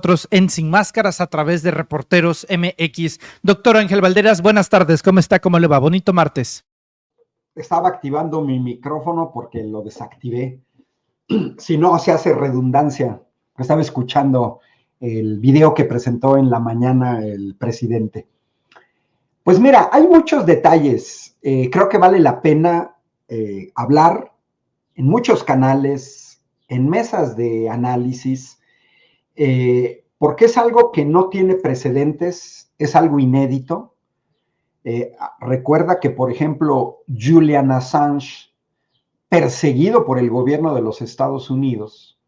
Nosotros en Sin Máscaras a través de Reporteros MX. Doctor Ángel Valderas, buenas tardes, ¿cómo está? ¿Cómo le va? Bonito martes. Estaba activando mi micrófono porque lo desactivé. Si no, se hace redundancia. Estaba escuchando el video que presentó en la mañana el presidente. Pues mira, hay muchos detalles. Creo que vale la pena hablar en muchos canales, en mesas de análisis, porque es algo que no tiene precedentes, es algo inédito. Recuerda que, por ejemplo, Julian Assange, perseguido por el gobierno de los Estados Unidos,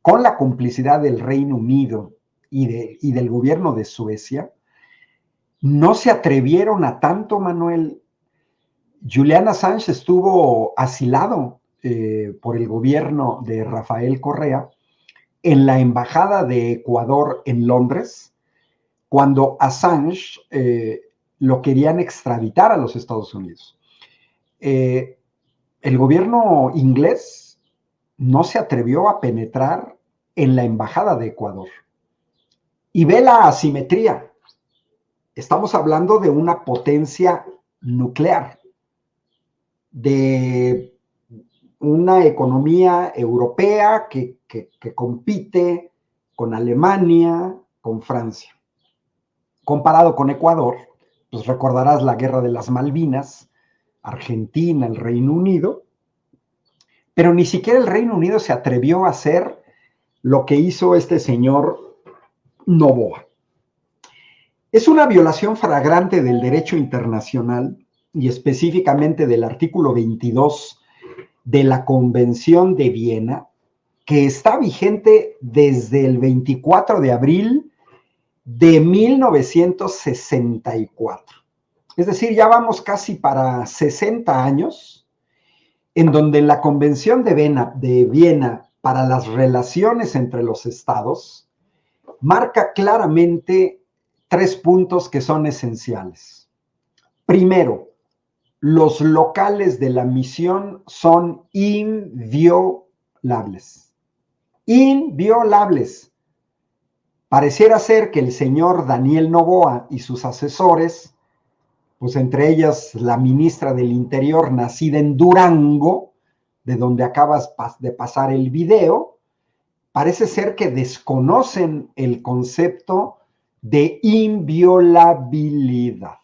con la complicidad del Reino Unido y del gobierno de Suecia, no se atrevieron a tanto, Manuel. Julian Assange estuvo asilado por el gobierno de Rafael Correa en la embajada de Ecuador en Londres, cuando Assange lo querían extraditar a los Estados Unidos. El gobierno inglés no se atrevió a penetrar en la embajada de Ecuador. Y ve la asimetría. Estamos hablando de una potencia nuclear, de una economía europea que compite con Alemania, con Francia. Comparado con Ecuador, pues recordarás la guerra de las Malvinas, Argentina, el Reino Unido, pero ni siquiera el Reino Unido se atrevió a hacer lo que hizo este señor Noboa. Es una violación flagrante del derecho internacional y específicamente del artículo 22 de la Convención de Viena, que está vigente desde el 24 de abril de 1964. Es decir, ya vamos casi para 60 años, en donde la Convención de Viena para las relaciones entre los estados marca claramente 3 puntos que son esenciales. Primero, los locales de la misión son inviolables. Inviolables. Pareciera ser que el señor Daniel Noboa y sus asesores, pues entre ellas la ministra del Interior, nacida en Durango, de donde acabas de pasar el video, parece ser que desconocen el concepto de inviolabilidad.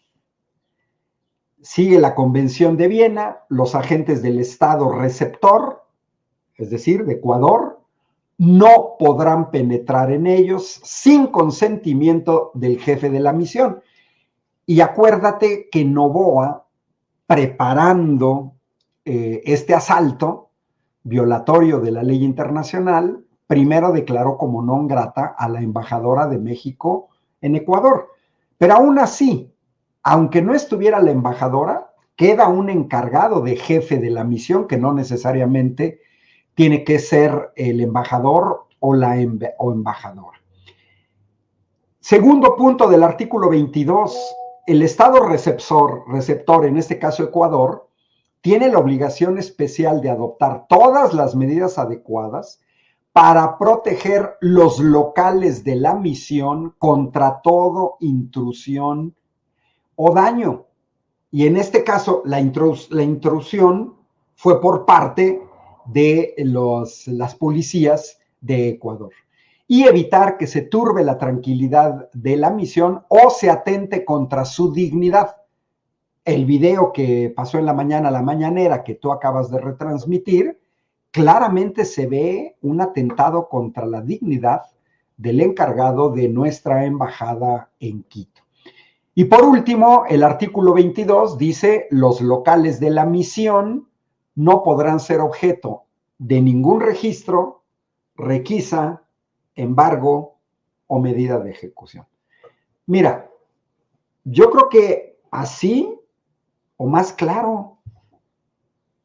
Sigue la Convención de Viena, los agentes del Estado receptor, es decir, de Ecuador, no podrán penetrar en ellos sin consentimiento del jefe de la misión. Y acuérdate que Noboa, preparando este asalto violatorio de la ley internacional, primero declaró como non grata a la embajadora de México en Ecuador. Pero aún así, aunque no estuviera la embajadora, queda un encargado de jefe de la misión, que no necesariamente tiene que ser el embajador o embajadora. Segundo punto del artículo 22, el Estado receptor, en este caso Ecuador, tiene la obligación especial de adoptar todas las medidas adecuadas para proteger los locales de la misión contra toda intrusión o daño. Y en este caso, la intrusión fue por parte de las policías de Ecuador. Y evitar que se turbe la tranquilidad de la misión o se atente contra su dignidad. El video que pasó en la mañana, la mañanera, que tú acabas de retransmitir, claramente se ve un atentado contra la dignidad del encargado de nuestra embajada en Quito. Y por último, el artículo 22 dice: los locales de la misión no podrán ser objeto de ningún registro, requisa, embargo o medida de ejecución. Mira, yo creo que así o más claro,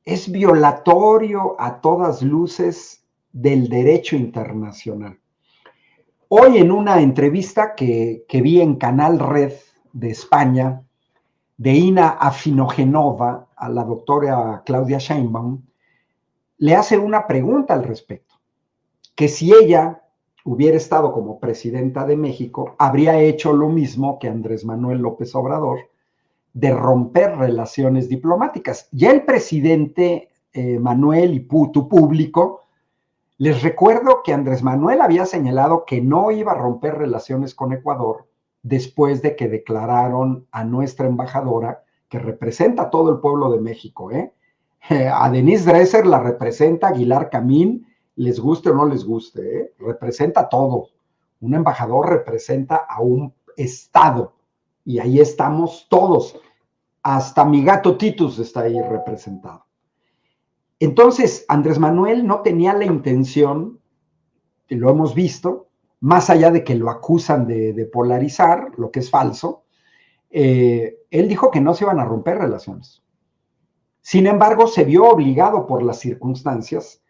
es violatorio a todas luces del derecho internacional. Hoy en una entrevista que vi en Canal Red de España, de Ina Afinogenova, a la doctora Claudia Sheinbaum, le hace una pregunta al respecto, que si ella, hubiera estado como presidenta de México, habría hecho lo mismo que Andrés Manuel López Obrador, de romper relaciones diplomáticas. Ya el presidente Manuel y tu público, les recuerdo que Andrés Manuel había señalado que no iba a romper relaciones con Ecuador después de que declararon a nuestra embajadora, que representa a todo el pueblo de México, a Denise Dresser la representa Aguilar Camín, les guste o no les guste, representa todo. Un embajador representa a un estado y ahí estamos todos. Hasta mi gato Titus está ahí representado. Entonces, Andrés Manuel no tenía la intención, y lo hemos visto, más allá de que lo acusan de polarizar, lo que es falso, él dijo que no se iban a romper relaciones. Sin embargo, se vio obligado por las circunstancias,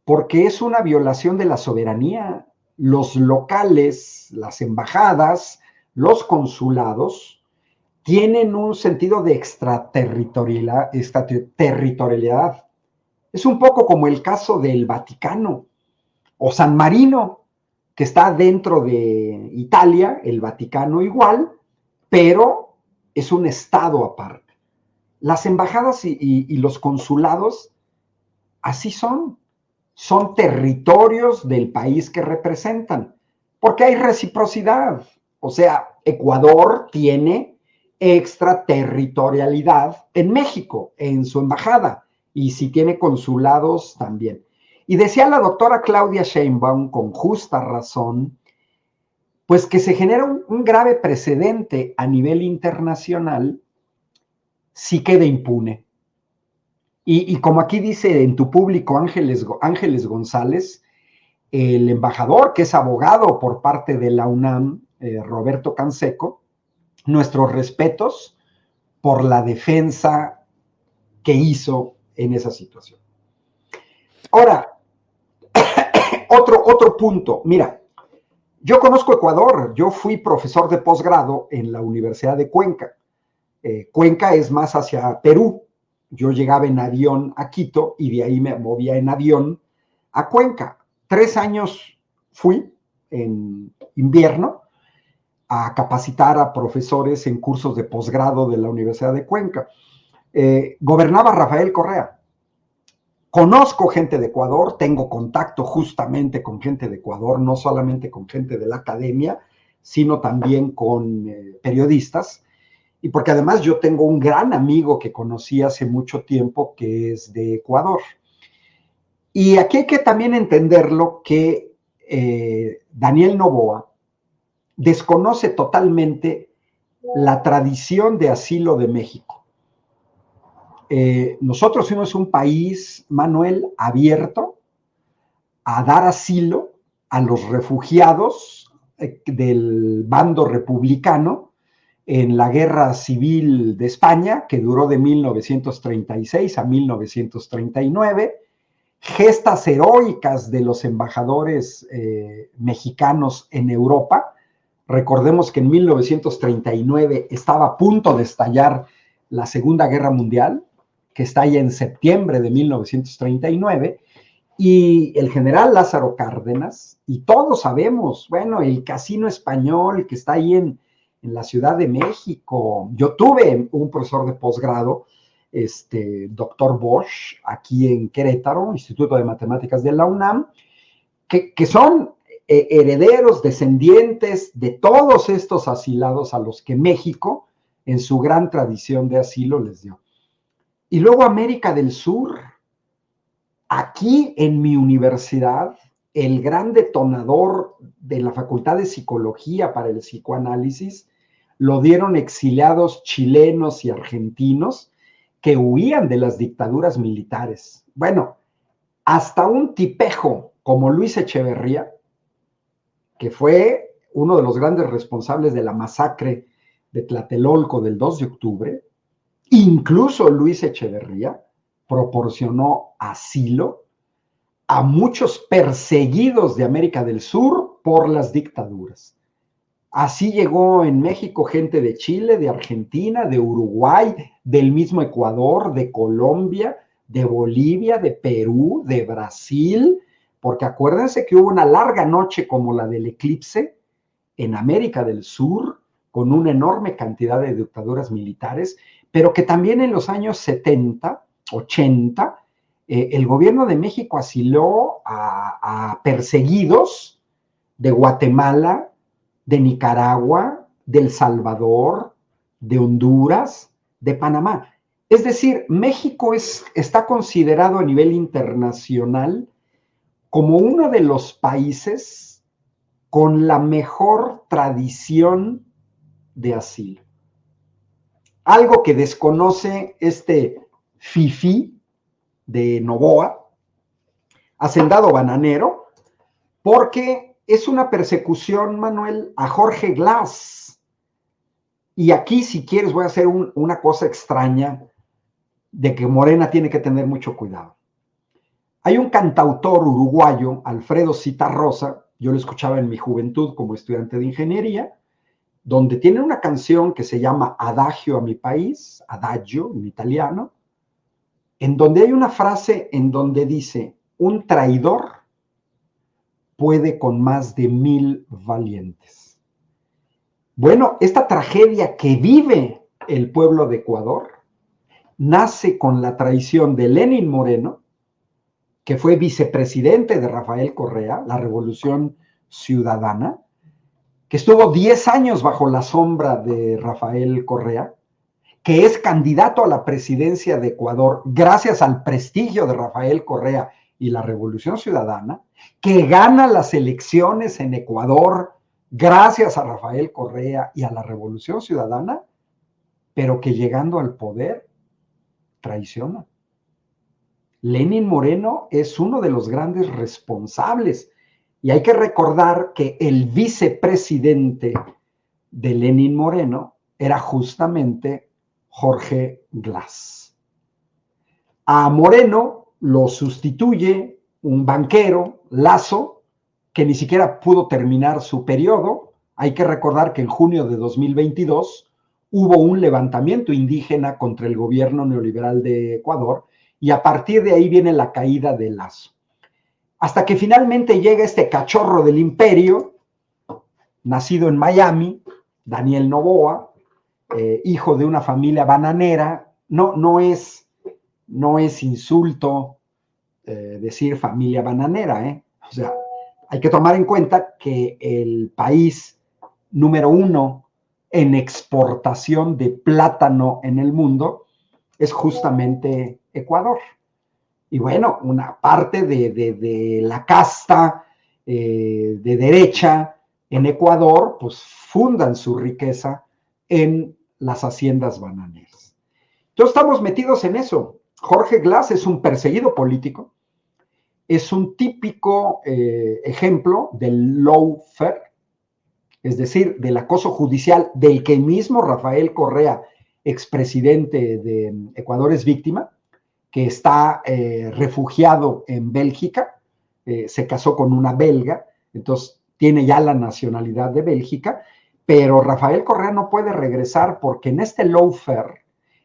porque es una violación de la soberanía. Los locales, las embajadas, los consulados, tienen un sentido de extraterritorialidad. Es un poco como el caso del Vaticano o San Marino, que está dentro de Italia, el Vaticano igual, pero es un estado aparte. Las embajadas y los consulados así son territorios del país que representan, porque hay reciprocidad. O sea, Ecuador tiene extraterritorialidad en México, en su embajada, y si tiene consulados también. Y decía la doctora Claudia Sheinbaum, con justa razón, pues que se genera un grave precedente a nivel internacional si queda impune. Y como aquí dice en tu público Ángeles González, el embajador, que es abogado por parte de la UNAM, Roberto Canseco, nuestros respetos por la defensa que hizo en esa situación. Ahora, otro punto, mira, yo conozco Ecuador, yo fui profesor de posgrado en la Universidad de Cuenca. Cuenca es más hacia Perú. Yo llegaba en avión a Quito y de ahí me movía en avión a Cuenca. 3 años fui en invierno a capacitar a profesores en cursos de posgrado de la Universidad de Cuenca. Gobernaba Rafael Correa. Conozco gente de Ecuador, tengo contacto justamente con gente de Ecuador, no solamente con gente de la academia, sino también con periodistas. Y porque además yo tengo un gran amigo que conocí hace mucho tiempo que es de Ecuador. Y aquí hay que también entenderlo que Daniel Noboa desconoce totalmente la tradición de asilo de México. Nosotros fuimos un país, Manuel, abierto a dar asilo a los refugiados del bando republicano en la Guerra Civil de España, que duró de 1936 a 1939, gestas heroicas de los embajadores mexicanos en Europa. Recordemos que en 1939 estaba a punto de estallar la Segunda Guerra Mundial, que estalla en septiembre de 1939, y el general Lázaro Cárdenas, y todos sabemos, bueno, el casino español que está ahí en la Ciudad de México. Yo tuve un profesor de posgrado, doctor Bosch, aquí en Querétaro, Instituto de Matemáticas de la UNAM, que son herederos, descendientes de todos estos asilados a los que México, en su gran tradición de asilo, les dio. Y luego América del Sur. Aquí en mi universidad, el gran detonador de la Facultad de Psicología para el psicoanálisis lo dieron exiliados chilenos y argentinos que huían de las dictaduras militares. Bueno, hasta un tipejo como Luis Echeverría, que fue uno de los grandes responsables de la masacre de Tlatelolco del 2 de octubre, incluso Luis Echeverría proporcionó asilo a muchos perseguidos de América del Sur por las dictaduras. Así llegó en México gente de Chile, de Argentina, de Uruguay, del mismo Ecuador, de Colombia, de Bolivia, de Perú, de Brasil, porque acuérdense que hubo una larga noche como la del eclipse en América del Sur, con una enorme cantidad de dictaduras militares, pero que también en los años 70, 80, el gobierno de México asiló a perseguidos de Guatemala, de Nicaragua, de El Salvador, de Honduras, de Panamá. Es decir, México está considerado a nivel internacional como uno de los países con la mejor tradición de asilo. Algo que desconoce este fifí de Novoa, hacendado bananero, porque es una persecución, Manuel, a Jorge Glass. Y aquí, si quieres, voy a hacer una cosa extraña de que Morena tiene que tener mucho cuidado. Hay un cantautor uruguayo, Alfredo Zitarrosa, yo lo escuchaba en mi juventud como estudiante de ingeniería, donde tiene una canción que se llama Adagio a mi país, Adagio en italiano, en donde hay una frase en donde dice, un traidor puede con más de 1000 valientes. Bueno, esta tragedia que vive el pueblo de Ecuador nace con la traición de Lenín Moreno, que fue vicepresidente de Rafael Correa, la Revolución Ciudadana, que estuvo 10 años bajo la sombra de Rafael Correa, que es candidato a la presidencia de Ecuador gracias al prestigio de Rafael Correa y la Revolución Ciudadana, que gana las elecciones en Ecuador gracias a Rafael Correa y a la Revolución Ciudadana, pero que llegando al poder traiciona. Lenín Moreno es uno de los grandes responsables. Y hay que recordar que el vicepresidente de Lenín Moreno era justamente Jorge Glass. A Moreno lo sustituye un banquero, Lasso, que ni siquiera pudo terminar su periodo. Hay que recordar que en junio de 2022 hubo un levantamiento indígena contra el gobierno neoliberal de Ecuador y a partir de ahí viene la caída de Lasso. Hasta que finalmente llega este cachorro del imperio, nacido en Miami, Daniel Noboa, hijo de una familia bananera. No es insulto decir familia bananera, O sea, hay que tomar en cuenta que el país número 1 en exportación de plátano en el mundo es justamente Ecuador. Y bueno, una parte de la casta de derecha en Ecuador, pues fundan su riqueza en las haciendas bananeras. Entonces estamos metidos en eso. Jorge Glass es un perseguido político, es un típico ejemplo del lawfare, es decir, del acoso judicial del que mismo Rafael Correa, expresidente de Ecuador, es víctima, que está refugiado en Bélgica, se casó con una belga, entonces tiene ya la nacionalidad de Bélgica, pero Rafael Correa no puede regresar porque en este lawfare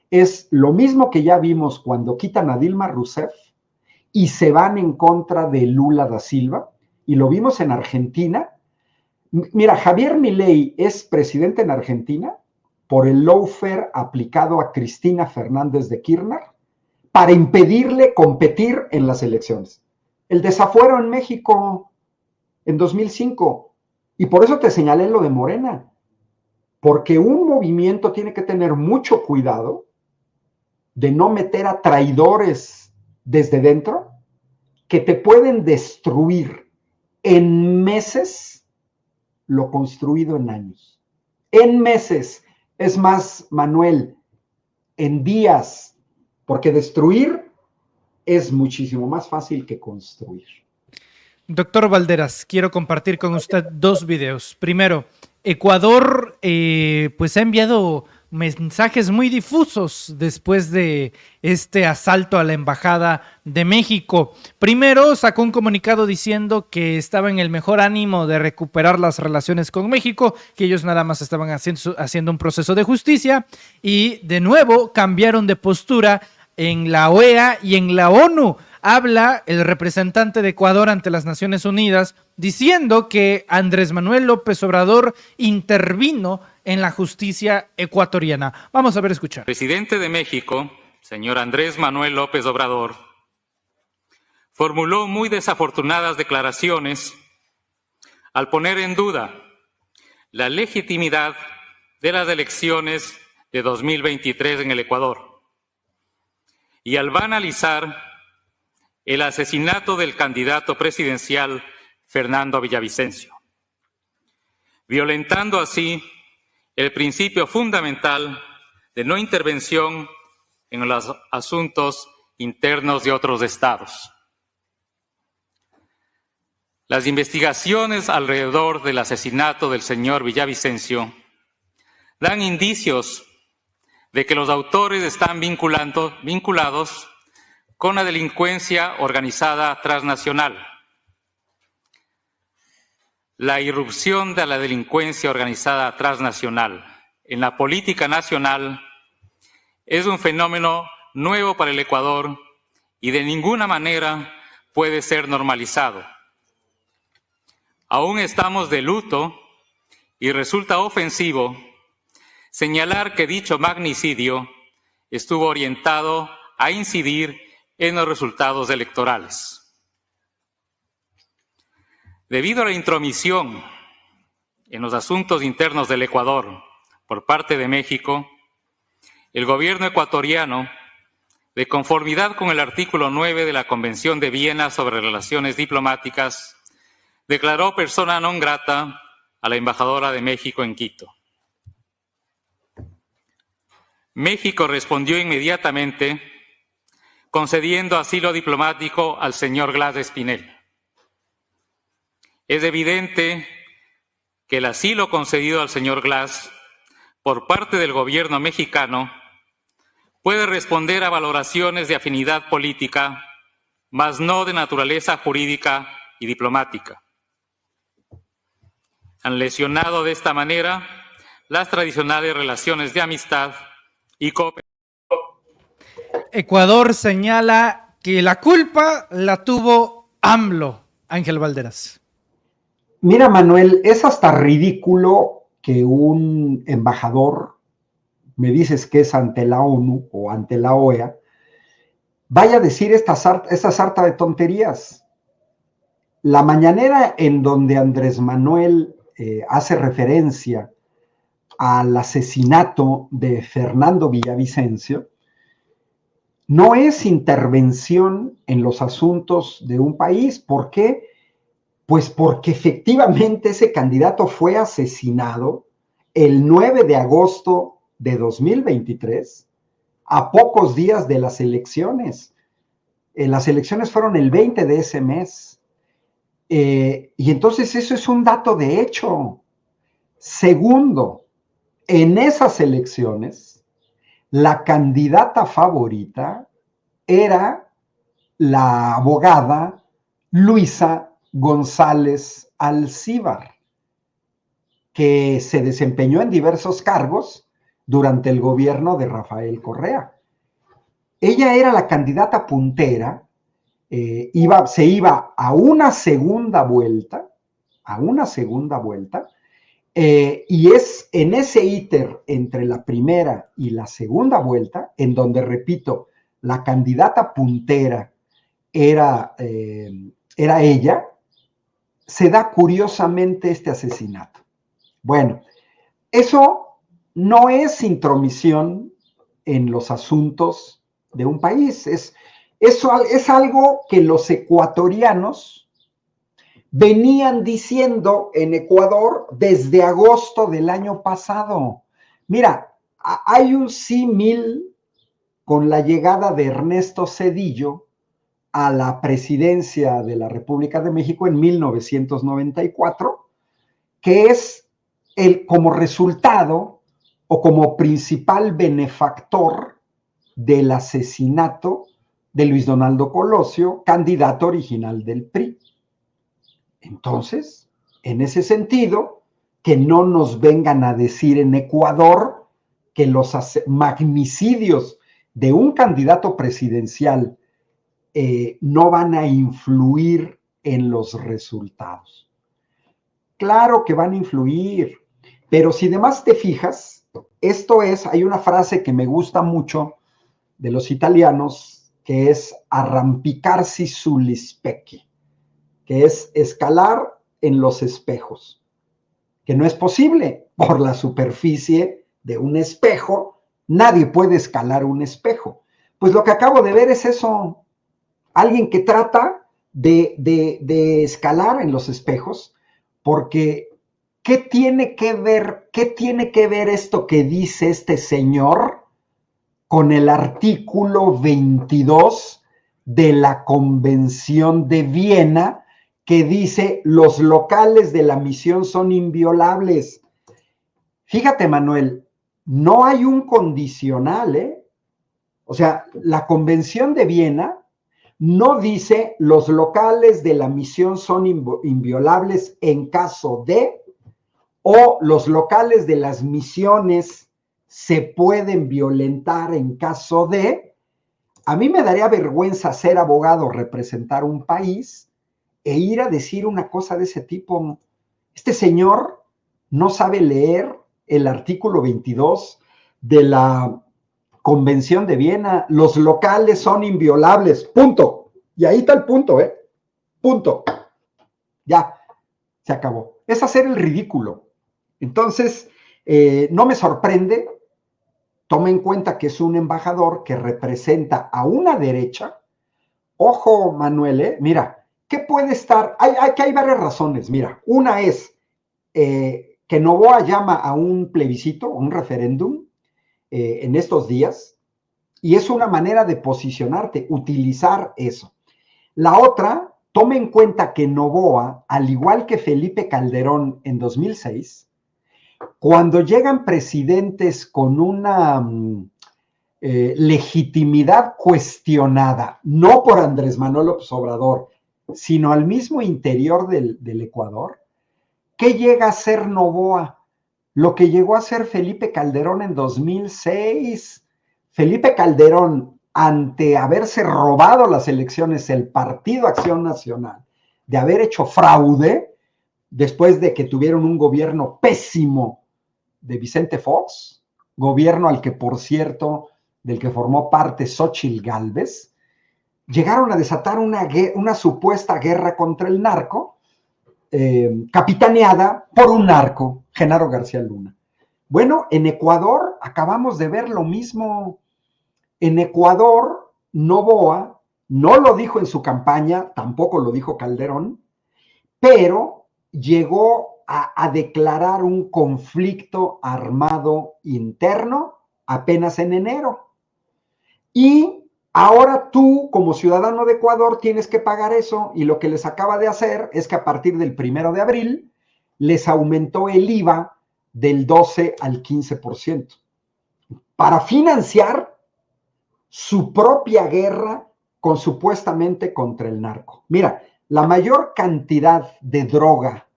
es lo mismo que ya vimos cuando quitan a Dilma Rousseff y se van en contra de Lula da Silva, y lo vimos en Argentina. Mira, Javier Milei es presidente en Argentina por el lawfare aplicado a Cristina Fernández de Kirchner para impedirle competir en las elecciones. El desafuero en México en 2005. Y por eso te señalé lo de Morena. Porque un movimiento tiene que tener mucho cuidado de no meter a traidores desde dentro que te pueden destruir en meses lo construido en años. En meses. Es más, Manuel, en días, porque destruir es muchísimo más fácil que construir. Doctor Valderas, quiero compartir con usted 2 videos. Primero, Ecuador pues ha enviado mensajes muy difusos después de este asalto a la Embajada de México. Primero, sacó un comunicado diciendo que estaba en el mejor ánimo de recuperar las relaciones con México, que ellos nada más estaban haciendo un proceso de justicia, y de nuevo cambiaron de postura en la OEA y en la ONU. habla el representante de Ecuador ante las Naciones Unidas diciendo que Andrés Manuel López Obrador intervino en la justicia ecuatoriana. Vamos a ver, escuchar. El presidente de México, señor Andrés Manuel López Obrador, formuló muy desafortunadas declaraciones al poner en duda la legitimidad de las elecciones de 2023 en el Ecuador y al banalizar el asesinato del candidato presidencial Fernando Villavicencio, violentando así el principio fundamental de no intervención en los asuntos internos de otros estados. Las investigaciones alrededor del asesinato del señor Villavicencio dan indicios de que los autores están vinculados con la delincuencia organizada transnacional. La irrupción de la delincuencia organizada transnacional en la política nacional es un fenómeno nuevo para el Ecuador y de ninguna manera puede ser normalizado. Aún estamos de luto y resulta ofensivo señalar que dicho magnicidio estuvo orientado a incidir en los resultados electorales. Debido a la intromisión en los asuntos internos del Ecuador por parte de México, el gobierno ecuatoriano, de conformidad con el artículo 9 de la Convención de Viena sobre Relaciones Diplomáticas, declaró persona non grata a la embajadora de México en Quito. México respondió inmediatamente concediendo asilo diplomático al señor Glass Espinel. Es evidente que el asilo concedido al señor Glass por parte del gobierno mexicano puede responder a valoraciones de afinidad política, mas no de naturaleza jurídica y diplomática. Han lesionado de esta manera las tradicionales relaciones de amistad y cooperación. Ecuador señala que la culpa la tuvo AMLO, Ángel Valderas. Mira, Manuel, es hasta ridículo que un embajador, me dices que es ante la ONU o ante la OEA, vaya a decir esta sarta de tonterías. La mañanera en donde Andrés Manuel hace referencia al asesinato de Fernando Villavicencio no es intervención en los asuntos de un país. ¿Por qué? Pues porque efectivamente ese candidato fue asesinado el 9 de agosto de 2023, a pocos días de las elecciones. Las elecciones fueron el 20 de ese mes. Y entonces eso es un dato de hecho. Segundo, en esas elecciones, la candidata favorita era la abogada Luisa González Alcíbar, que se desempeñó en diversos cargos durante el gobierno de Rafael Correa. Ella era la candidata puntera, se iba a una segunda vuelta, y es en ese íter entre la primera y la segunda vuelta, en donde, repito, la candidata puntera era ella, se da curiosamente este asesinato. Bueno, eso no es intromisión en los asuntos de un país, eso es algo que los ecuatorianos venían diciendo en Ecuador desde agosto del año pasado. Mira, hay un símil con la llegada de Ernesto Zedillo a la presidencia de la República de México en 1994, que es como resultado o como principal benefactor del asesinato de Luis Donaldo Colosio, candidato original del PRI. Entonces, en ese sentido, que no nos vengan a decir en Ecuador que los magnicidios de un candidato presidencial no van a influir en los resultados. Claro que van a influir, pero si además te fijas, hay una frase que me gusta mucho de los italianos, que es arrampicarsi sugli specchi, que es escalar en los espejos, que no es posible por la superficie de un espejo, nadie puede escalar un espejo. Pues lo que acabo de ver es eso, alguien que trata de escalar en los espejos, porque ¿qué tiene que ver esto que dice este señor con el artículo 22 de la Convención de Viena, que dice los locales de la misión son inviolables? Fíjate, Manuel, no hay un condicional, ¿eh? O sea, la Convención de Viena no dice los locales de la misión son inviolables en caso de, o los locales de las misiones se pueden violentar en caso de. A mí me daría vergüenza ser abogado, representar un país e ir a decir una cosa de ese tipo. Este señor no sabe leer el artículo 22 de la Convención de Viena. Los locales son inviolables, punto. Y ahí está el punto, punto. Ya, se acabó. Es hacer el ridículo. Entonces, no me sorprende. Toma en cuenta que es un embajador que representa a una derecha. Ojo, Manuel, mira, ¿qué puede estar? Hay varias razones. Mira, una es que Noboa llama a un plebiscito, un referéndum, en estos días, y es una manera de posicionarte, utilizar eso. La otra, tome en cuenta que Noboa, al igual que Felipe Calderón en 2006, cuando llegan presidentes con una legitimidad cuestionada, no por Andrés Manuel López Obrador, sino al mismo interior del Ecuador, ¿qué llega a ser Noboa? Lo que llegó a ser Felipe Calderón en 2006. Felipe Calderón, ante haberse robado las elecciones, el Partido Acción Nacional, de haber hecho fraude, después de que tuvieron un gobierno pésimo de Vicente Fox, gobierno al que, por cierto, del que formó parte Xóchitl Gálvez, llegaron a desatar una supuesta guerra contra el narco, capitaneada por un narco, Genaro García Luna. Bueno, en Ecuador acabamos de ver lo mismo. En Ecuador, Noboa no lo dijo en su campaña, tampoco lo dijo Calderón, pero llegó a declarar un conflicto armado interno apenas en enero. Y ahora tú, como ciudadano de Ecuador, tienes que pagar eso, y lo que les acaba de hacer es que a partir del 1 de abril les aumentó el IVA del 12 al 15% para financiar su propia guerra supuestamente contra el narco. Mira, la mayor cantidad de droga,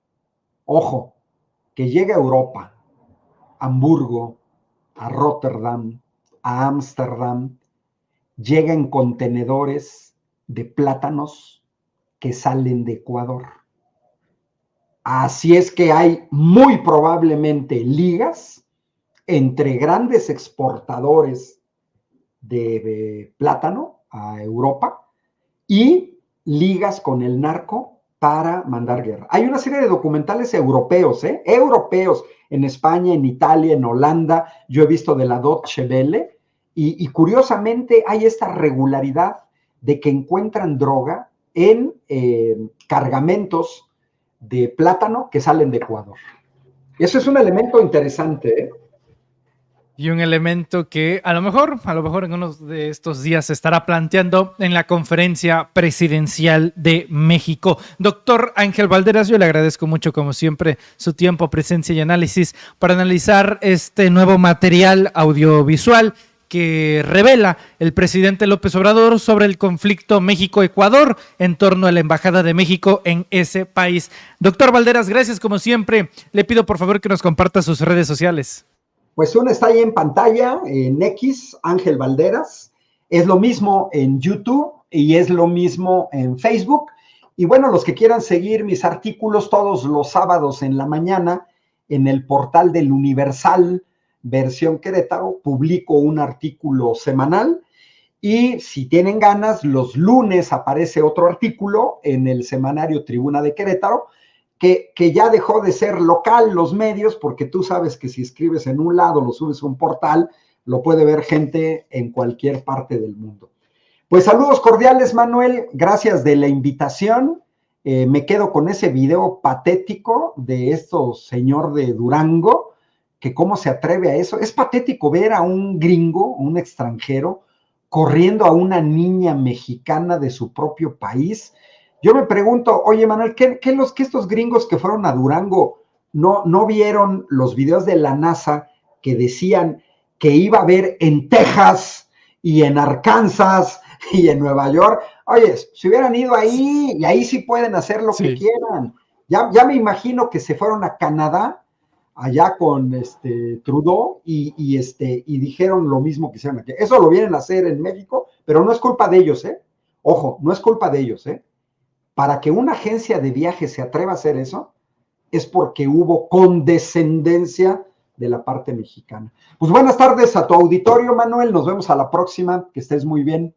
ojo, que llega a Europa, a Hamburgo, a Rotterdam, a Ámsterdam, llega en contenedores de plátanos que salen de Ecuador. Así es que hay muy probablemente ligas entre grandes exportadores de plátano a Europa y ligas con el narco para mandar guerra. Hay una serie de documentales europeos, europeos, en España, en Italia, en Holanda, yo he visto de la Deutsche Welle, y curiosamente hay esta regularidad de que encuentran droga en cargamentos de plátano que salen de Ecuador. Eso es un elemento interesante, Y un elemento que a lo mejor en uno de estos días se estará planteando en la conferencia presidencial de México. Doctor Ángel Valderas, yo le agradezco mucho, como siempre, su tiempo, presencia y análisis para analizar este nuevo material audiovisual que revela el presidente López Obrador sobre el conflicto México-Ecuador en torno a la Embajada de México en ese país. Doctor Valderas, gracias como siempre. Le pido por favor que nos comparta sus redes sociales. Pues una está ahí en pantalla, en X, Ángel Valderas. Es lo mismo en YouTube, y es lo mismo en Facebook. Y bueno, los que quieran seguir mis artículos todos los sábados en la mañana en el portal del Universal versión Querétaro, publico un artículo semanal. Y si tienen ganas, los lunes aparece otro artículo en el semanario Tribuna de Querétaro, que ya dejó de ser local los medios, porque tú sabes que si escribes en un lado, lo subes a un portal, lo puede ver gente en cualquier parte del mundo. Pues saludos cordiales, Manuel, gracias de la invitación. Me quedo con ese video patético de estos señor de Durango, que cómo se atreve a eso. Es patético ver a un gringo, un extranjero, corriendo a una niña mexicana de su propio país. Yo me pregunto, oye, Manuel, ¿qué estos gringos que fueron a Durango no vieron los videos de la NASA que decían que iba a haber en Texas y en Arkansas y en Nueva York? Oye, si hubieran ido ahí, y ahí sí pueden hacer lo que quieran. Ya me imagino que se fueron a Canadá, allá con Trudeau, y dijeron lo mismo que hicieron aquí. Eso lo vienen a hacer en México, pero no es culpa de ellos, ¿eh? Ojo, no es culpa de ellos, ¿eh? Para que una agencia de viaje se atreva a hacer eso, es porque hubo condescendencia de la parte mexicana. Pues buenas tardes a tu auditorio, Manuel. Nos vemos a la próxima. Que estés muy bien.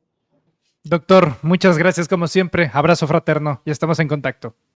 Doctor, muchas gracias como siempre. Abrazo fraterno. Ya estamos en contacto.